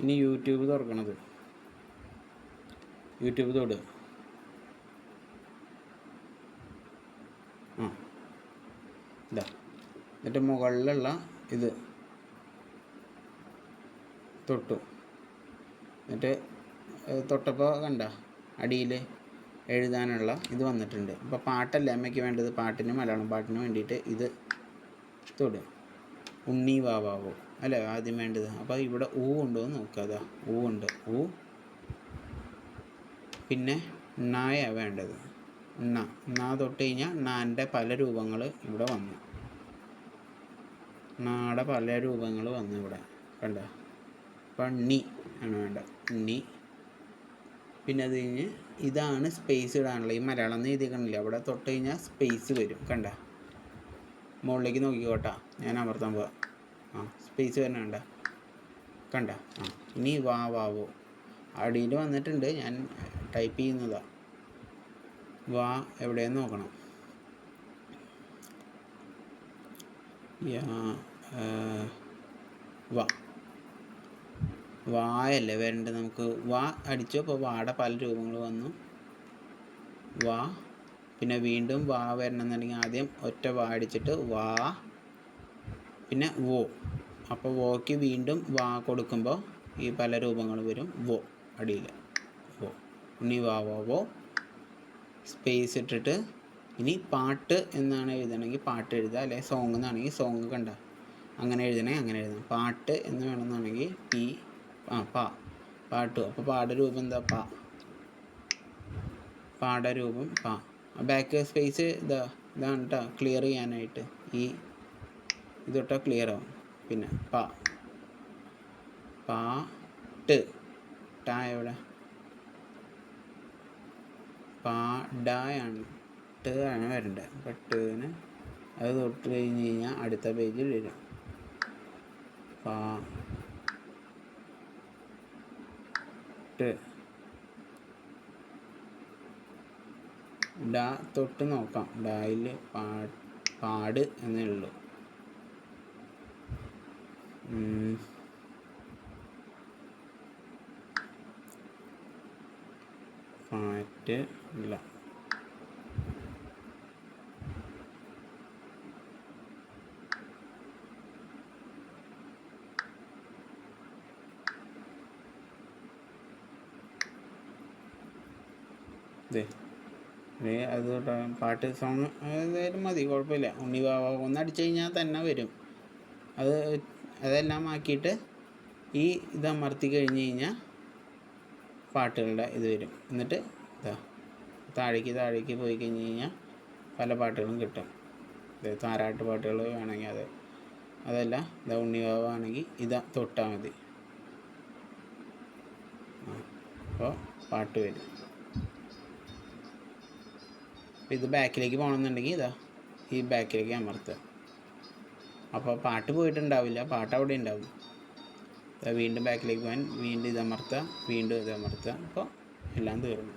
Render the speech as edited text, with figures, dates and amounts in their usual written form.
ഇനി YouTube തുറക്കണത്. YouTube തൊടുക. ഇതാ, എന്നിട്ട് മുകളിലുള്ള ഇത് തൊട്ടു. എന്നിട്ട് തൊട്ടപ്പോൾ കണ്ട അടിയിൽ എഴുതാനുള്ള ഇത് വന്നിട്ടുണ്ട്. അപ്പോൾ പാട്ടല്ല അമ്മയ്ക്ക് വേണ്ടത്, പാട്ടിന് മലയാളം പാട്ടിന് വേണ്ടിയിട്ട് ഇത് തൊടുക. ഉണ്ണി വാവാവോ അല്ലേ ആദ്യം വേണ്ടത്. അപ്പോൾ ഇവിടെ ഊ ഉണ്ടോ എന്ന് നോക്കുക. അതാ ഊ ഉണ്ട്. ഊ പിന്നെ ണായ വേണ്ടത്. ണ തൊട്ട് കഴിഞ്ഞാൽ ണാൻ്റെ പല രൂപങ്ങൾ ഇവിടെ വന്നു. ണാടെ പല രൂപങ്ങൾ വന്നു ഇവിടെ കണ്ട. അപ്പം ണി ആണ് വേണ്ട. ണി. പിന്നെ അത് കഴിഞ്ഞ് ഇതാണ് സ്പേസ് ഇടാനുള്ള. ഈ മലയാളം എന്ന് എഴുതിക്കണില്ല, അവിടെ തൊട്ട് കഴിഞ്ഞാൽ സ്പേസ് വരും കണ്ട. മുകളിലേക്ക് നോക്കിക്കോട്ടാ, ഞാൻ അമർത്താൻ പോവാം. സ്പേസ് വരണ കണ്ട. കണ്ട. ഇനി വാവോ അടിയിൽ വന്നിട്ടുണ്ട്, ഞാൻ ടൈപ്പ് ചെയ്യുന്നതാ. വാ എവിടെയെന്ന് നോക്കണം. വായല്ലേ വരേണ്ടത് നമുക്ക്. വാ അടിച്ചു. അപ്പോൾ വാടെ പല രൂപങ്ങൾ വന്നു. വാ. പിന്നെ വീണ്ടും വാ വരണമെന്നുണ്ടെങ്കിൽ ആദ്യം ഒറ്റ വാ അടിച്ചിട്ട് വാ, പിന്നെ വോ. അപ്പോൾ വോക്ക് വീണ്ടും വാ കൊടുക്കുമ്പോൾ ഈ പല രൂപങ്ങൾ വരും. വോ അടിയിൽ വോ. ഇനി വാവോ സ്പേസ് ഇട്ടിട്ട് ഇനി പാട്ട് എന്നാണ് എഴുതണമെങ്കിൽ പാട്ട് എഴുതുക, അല്ലെങ്കിൽ സോങ് എന്നാണെങ്കിൽ സോങ് കണ്ട. അങ്ങനെ എഴുതണമെങ്കിൽ അങ്ങനെ എഴുതണം. പാട്ട് എന്ന് വേണമെന്നാണെങ്കിൽ പാ പാട്ടു. അപ്പോൾ പാടരൂപം എന്താ? പാടരൂപം പാ. ബാക്ക് സ്പേസ് ഇതാണ് കേട്ടോ, ക്ലിയർ ചെയ്യാനായിട്ട്. ഈ ഇതൊട്ടാ ക്ലിയർ ആവും. പിന്നെ പാട്ട് ടാ എവിടെ? പാടായാണ്. ട് ആണ് വരേണ്ടത്. അപ്പം ടേന് അത് തൊട്ട് കഴിഞ്ഞ് കഴിഞ്ഞാൽ അടുത്ത പേജിൽ വരും. പാട്ട്. ഡ തൊട്ട് നോക്കാം. ഡായിൽ പാട് എന്നേ ഉള്ളൂ. പാറ്റ് ഇല്ല. അത് പാട്ട് സോങ് ഏതായാലും മതി, കുഴപ്പമില്ല. ഉണ്ണി വാവ ഒന്നടിച്ചു കഴിഞ്ഞാൽ തന്നെ വരും. അതെല്ലാം ആക്കിയിട്ട് ഈ ഇത് അമർത്തി കഴിഞ്ഞ് കഴിഞ്ഞാൽ പാട്ടുകളുടെ ഇത് വരും. എന്നിട്ട് താഴേക്ക് പോയി കഴിഞ്ഞ് കഴിഞ്ഞാൽ പല പാട്ടുകളും കിട്ടും. താരാട്ട് പാട്ടുകൾ വേണമെങ്കിൽ അതല്ല ഉണ്ണി വാവ ആണെങ്കിൽ തൊട്ടാൽ മതി. അപ്പോൾ പാട്ട് വരും. ഇത് ബാക്കിലേക്ക് പോകണമെന്നുണ്ടെങ്കിൽ ഈ ബാക്കിലേക്ക് അമർത്തുക. അപ്പോൾ പാട്ട് പോയിട്ടുണ്ടാവില്ല, പാട്ട് അവിടെ ഉണ്ടാവും. വീണ്ടും ബാക്കിലേക്ക് പോകാൻ വീണ്ടും ഇതമർത്തുക, വീണ്ടും ഇതമർത്തുക. അപ്പോൾ എല്ലാം തീർന്നു.